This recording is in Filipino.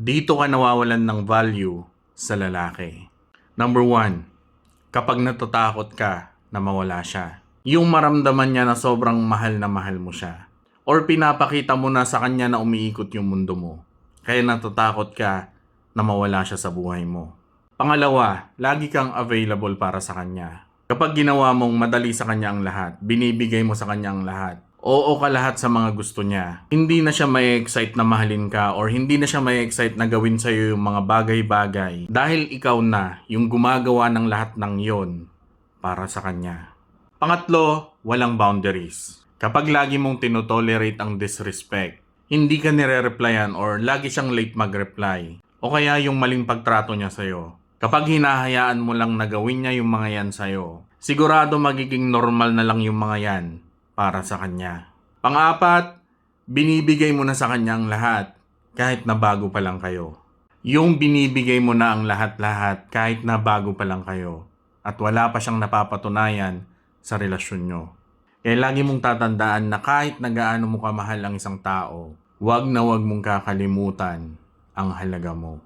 Dito ka nawawalan ng value sa lalaki. Number 1, kapag natatakot ka na mawala siya. Yung maramdaman niya na sobrang mahal na mahal mo siya. Or pinapakita mo na sa kanya na umiikot yung mundo mo. Kaya natatakot ka na mawala siya sa buhay mo. Pangalawa, lagi kang available para sa kanya. Kapag ginawa mong madali sa kanya ang lahat, binibigay mo sa kanya ang lahat, oo ka lahat sa mga gusto niya, hindi na siya may excite na mahalin ka or hindi na siya may excite na gawin sa'yo yung mga bagay-bagay dahil ikaw na yung gumagawa ng lahat ng yon para sa kanya. Pangatlo, walang boundaries. Kapag lagi mong tinotolerate ang disrespect, hindi ka nire-replyan or lagi siyang late mag-reply, o kaya yung maling pagtrato niya sa'yo, kapag hinahayaan mo lang na gawin niya yung mga yan sa'yo, sigurado magiging normal na lang yung mga yan para sa kanya. Pang-apat, binibigay mo na sa kanya ang lahat kahit na bago pa lang kayo. Yung binibigay mo na ang lahat-lahat kahit na bago pa lang kayo at wala pa siyang napapatunayan sa relasyon nyo. Kaya lagi mong tatandaan na kahit na gaano mo kamahal ang isang tao, wag na wag mong kakalimutan ang halaga mo.